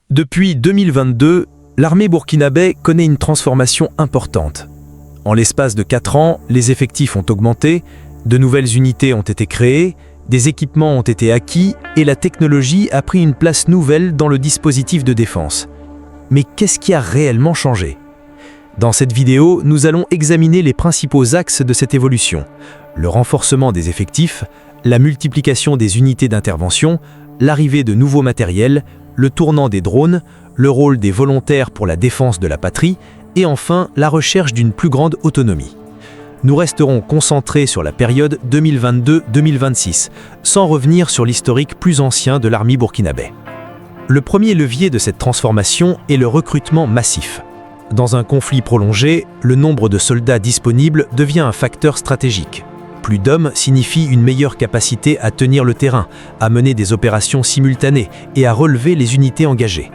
Depuis 2022, l'armée burkinabé connaît une transformation importante. En l'espace de 4 ans, les effectifs ont augmenté, de nouvelles unités ont été créées, des équipements ont été acquis et la technologie a pris une place nouvelle dans le dispositif de défense. Mais qu'est-ce qui a réellement changé? Dans cette vidéo, nous allons examiner les principaux axes de cette évolution: le renforcement des effectifs, la multiplication des unités d'intervention, l'arrivée de nouveaux matériels, le tournant des drones, le rôle des volontaires pour la défense de la patrie et enfin la recherche d'une plus grande autonomie. Nous resterons concentrés sur la période 2022-2026, sans revenir sur l'historique plus ancien de l'armée burkinabé. Le premier levier de cette transformation est le recrutement massif. Dans un conflit prolongé, le nombre de soldats disponibles devient un facteur stratégique. Plus d'hommes signifie une meilleure capacité à tenir le terrain, à mener des opérations simultanées et à relever les unités engagées.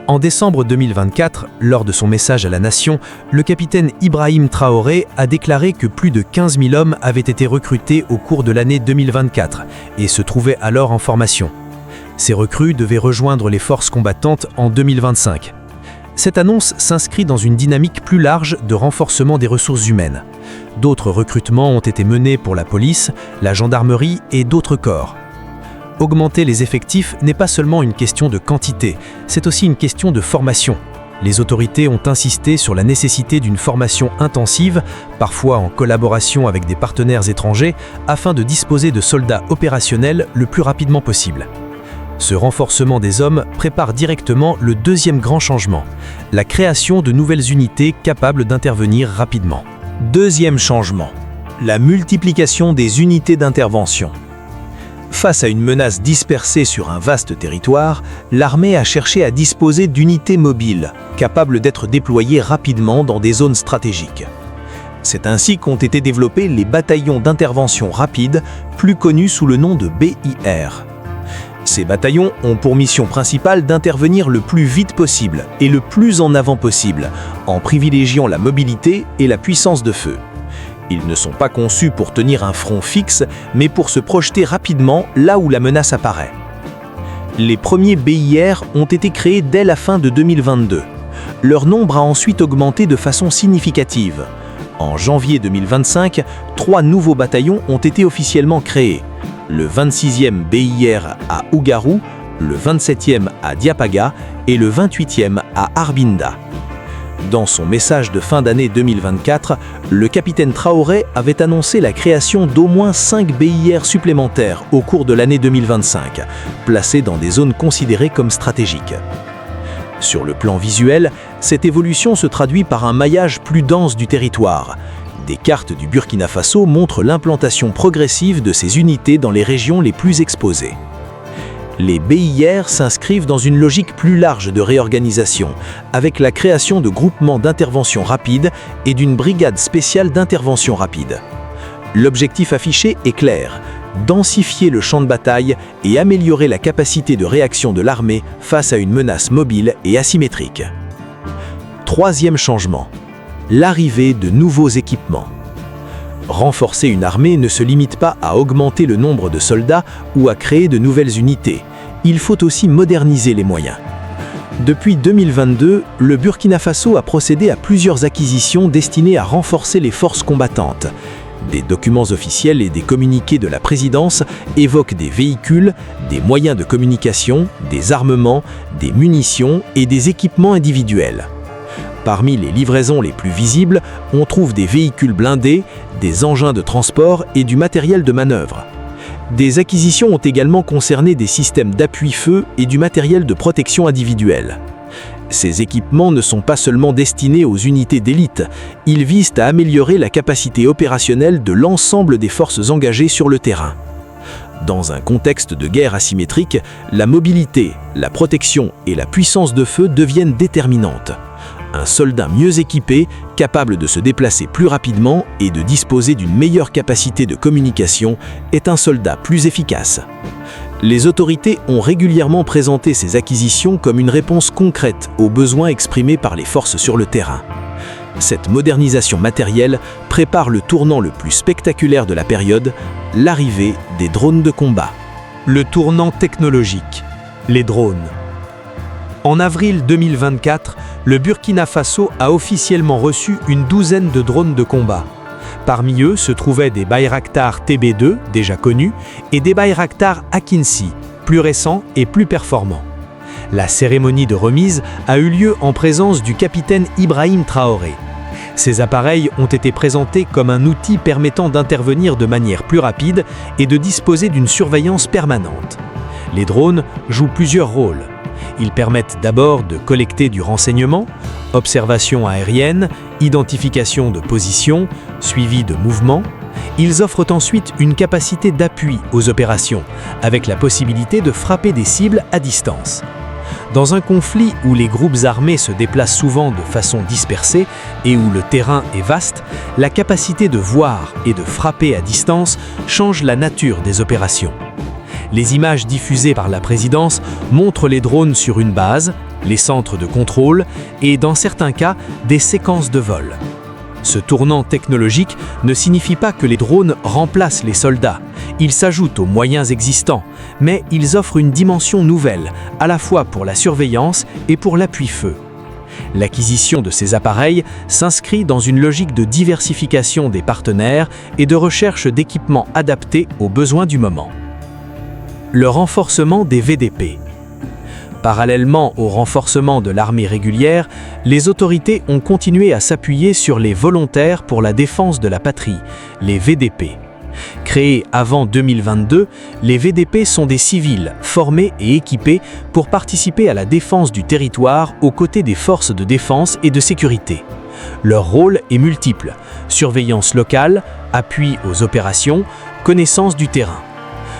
En décembre 2024, lors de son message à la nation, le capitaine Ibrahim Traoré a déclaré que plus de 15 000 hommes avaient été recrutés au cours de l'année 2024 et se trouvaient alors en formation. Ces recrues devaient rejoindre les forces combattantes en 2025. Cette annonce s'inscrit dans une dynamique plus large de renforcement des ressources humaines. D'autres recrutements ont été menés pour la police, la gendarmerie et d'autres corps. Augmenter les effectifs n'est pas seulement une question de quantité, c'est aussi une question de formation. Les autorités ont insisté sur la nécessité d'une formation intensive, parfois en collaboration avec des partenaires étrangers, afin de disposer de soldats opérationnels le plus rapidement possible. Ce renforcement des hommes prépare directement le deuxième grand changement, la création de nouvelles unités capables d'intervenir rapidement. Deuxième changement, la multiplication des unités d'intervention. Face à une menace dispersée sur un vaste territoire, l'armée a cherché à disposer d'unités mobiles, capables d'être déployées rapidement dans des zones stratégiques. C'est ainsi qu'ont été développés les bataillons d'intervention rapide, plus connus sous le nom de BIR. Ces bataillons ont pour mission principale d'intervenir le plus vite possible et le plus en avant possible, en privilégiant la mobilité et la puissance de feu. Ils ne sont pas conçus pour tenir un front fixe, mais pour se projeter rapidement là où la menace apparaît. Les premiers BIR ont été créés dès la fin de 2022. Leur nombre a ensuite augmenté de façon significative. En janvier 2025, 3 nouveaux bataillons ont été officiellement créés. Le 26e BIR à Ougarou, le 27e à Diapaga et le 28e à Arbinda. Dans son message de fin d'année 2024, le capitaine Traoré avait annoncé la création d'au moins 5 BIR supplémentaires au cours de l'année 2025, placés dans des zones considérées comme stratégiques. Sur le plan visuel, cette évolution se traduit par un maillage plus dense du territoire. Des cartes du Burkina Faso montrent l'implantation progressive de ces unités dans les régions les plus exposées. Les BIR s'inscrivent dans une logique plus large de réorganisation, avec la création de groupements d'intervention rapide et d'une brigade spéciale d'intervention rapide. L'objectif affiché est clair: densifier le champ de bataille et améliorer la capacité de réaction de l'armée face à une menace mobile et asymétrique. Troisième changement: l'arrivée de nouveaux équipements. Renforcer une armée ne se limite pas à augmenter le nombre de soldats ou à créer de nouvelles unités. Il faut aussi moderniser les moyens. Depuis 2022, le Burkina Faso a procédé à plusieurs acquisitions destinées à renforcer les forces combattantes. Des documents officiels et des communiqués de la présidence évoquent des véhicules, des moyens de communication, des armements, des munitions et des équipements individuels. Parmi les livraisons les plus visibles, on trouve des véhicules blindés, des engins de transport et du matériel de manœuvre. Des acquisitions ont également concerné des systèmes d'appui-feu et du matériel de protection individuelle. Ces équipements ne sont pas seulement destinés aux unités d'élite, ils visent à améliorer la capacité opérationnelle de l'ensemble des forces engagées sur le terrain. Dans un contexte de guerre asymétrique, la mobilité, la protection et la puissance de feu deviennent déterminantes. Un soldat mieux équipé, capable de se déplacer plus rapidement et de disposer d'une meilleure capacité de communication, est un soldat plus efficace. Les autorités ont régulièrement présenté ces acquisitions comme une réponse concrète aux besoins exprimés par les forces sur le terrain. Cette modernisation matérielle prépare le tournant le plus spectaculaire de la période, l'arrivée des drones de combat. Le tournant technologique, les drones. En avril 2024, le Burkina Faso a officiellement reçu une douzaine de drones de combat. Parmi eux se trouvaient des Bayraktar TB2, déjà connus, et des Bayraktar Akinci, plus récents et plus performants. La cérémonie de remise a eu lieu en présence du capitaine Ibrahim Traoré. Ces appareils ont été présentés comme un outil permettant d'intervenir de manière plus rapide et de disposer d'une surveillance permanente. Les drones jouent plusieurs rôles. Ils permettent d'abord de collecter du renseignement, observation aérienne, identification de position, suivi de mouvements. Ils offrent ensuite une capacité d'appui aux opérations, avec la possibilité de frapper des cibles à distance. Dans un conflit où les groupes armés se déplacent souvent de façon dispersée et où le terrain est vaste, la capacité de voir et de frapper à distance change la nature des opérations. Les images diffusées par la présidence montrent les drones sur une base, les centres de contrôle et, dans certains cas, des séquences de vol. Ce tournant technologique ne signifie pas que les drones remplacent les soldats. Ils s'ajoutent aux moyens existants, mais ils offrent une dimension nouvelle, à la fois pour la surveillance et pour l'appui-feu. L'acquisition de ces appareils s'inscrit dans une logique de diversification des partenaires et de recherche d'équipements adaptés aux besoins du moment. Le renforcement des VDP. Parallèlement au renforcement de l'armée régulière, les autorités ont continué à s'appuyer sur les volontaires pour la défense de la patrie, les VDP. Créés avant 2022, les VDP sont des civils formés et équipés pour participer à la défense du territoire aux côtés des forces de défense et de sécurité. Leur rôle est multiple: surveillance locale, appui aux opérations, connaissance du terrain.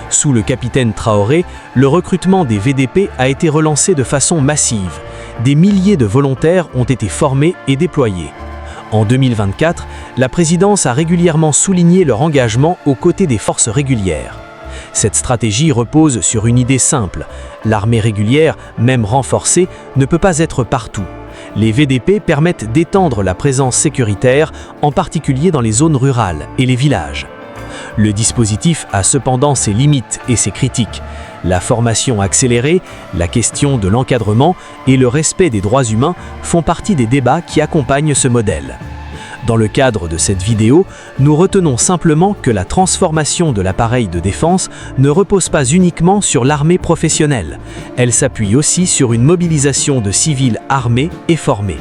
Sous le capitaine Traoré, le recrutement des VDP a été relancé de façon massive. Des milliers de volontaires ont été formés et déployés. En 2024, la présidence a régulièrement souligné leur engagement aux côtés des forces régulières. Cette stratégie repose sur une idée simple: l'armée régulière, même renforcée, ne peut pas être partout. Les VDP permettent d'étendre la présence sécuritaire, en particulier dans les zones rurales et les villages. Le dispositif a cependant ses limites et ses critiques. La formation accélérée, la question de l'encadrement et le respect des droits humains font partie des débats qui accompagnent ce modèle. Dans le cadre de cette vidéo, nous retenons simplement que la transformation de l'appareil de défense ne repose pas uniquement sur l'armée professionnelle. Elle s'appuie aussi sur une mobilisation de civils armés et formés.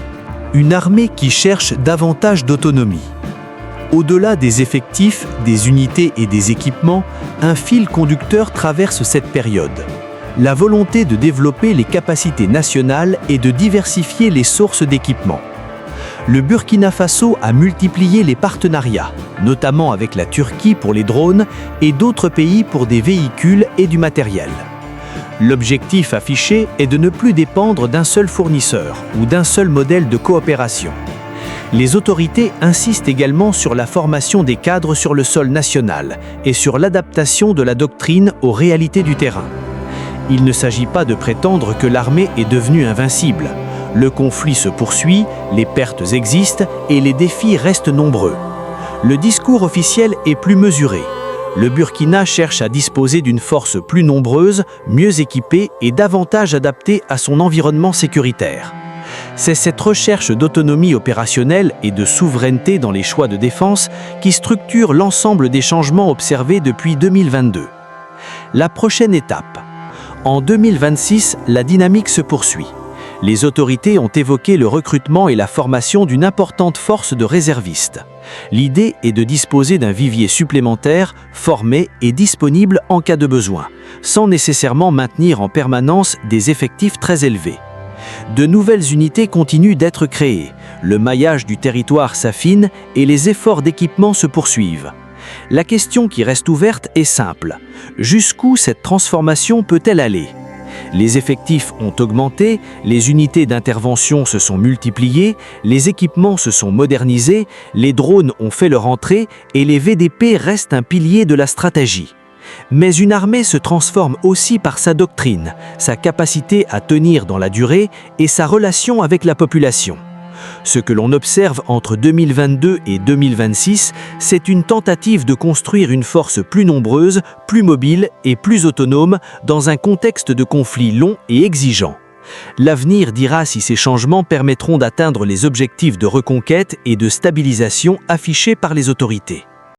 Une armée qui cherche davantage d'autonomie. Au-delà des effectifs, des unités et des équipements, un fil conducteur traverse cette période. La volonté de développer les capacités nationales et de diversifier les sources d'équipement. Le Burkina Faso a multiplié les partenariats, notamment avec la Turquie pour les drones et d'autres pays pour des véhicules et du matériel. L'objectif affiché est de ne plus dépendre d'un seul fournisseur ou d'un seul modèle de coopération. Les autorités insistent également sur la formation des cadres sur le sol national et sur l'adaptation de la doctrine aux réalités du terrain. Il ne s'agit pas de prétendre que l'armée est devenue invincible. Le conflit se poursuit, les pertes existent et les défis restent nombreux. Le discours officiel est plus mesuré. Le Burkina cherche à disposer d'une force plus nombreuse, mieux équipée et davantage adaptée à son environnement sécuritaire. C'est cette recherche d'autonomie opérationnelle et de souveraineté dans les choix de défense qui structure l'ensemble des changements observés depuis 2022. La prochaine étape. En 2026, la dynamique se poursuit. Les autorités ont évoqué le recrutement et la formation d'une importante force de réservistes. L'idée est de disposer d'un vivier supplémentaire, formé et disponible en cas de besoin, sans nécessairement maintenir en permanence des effectifs très élevés. De nouvelles unités continuent d'être créées, le maillage du territoire s'affine et les efforts d'équipement se poursuivent. La question qui reste ouverte est simple: jusqu'où cette transformation peut-elle aller ? Les effectifs ont augmenté, les unités d'intervention se sont multipliées, les équipements se sont modernisés, les drones ont fait leur entrée et les VDP restent un pilier de la stratégie. Mais une armée se transforme aussi par sa doctrine, sa capacité à tenir dans la durée et sa relation avec la population. Ce que l'on observe entre 2022 et 2026, c'est une tentative de construire une force plus nombreuse, plus mobile et plus autonome dans un contexte de conflit long et exigeant. L'avenir dira si ces changements permettront d'atteindre les objectifs de reconquête et de stabilisation affichés par les autorités.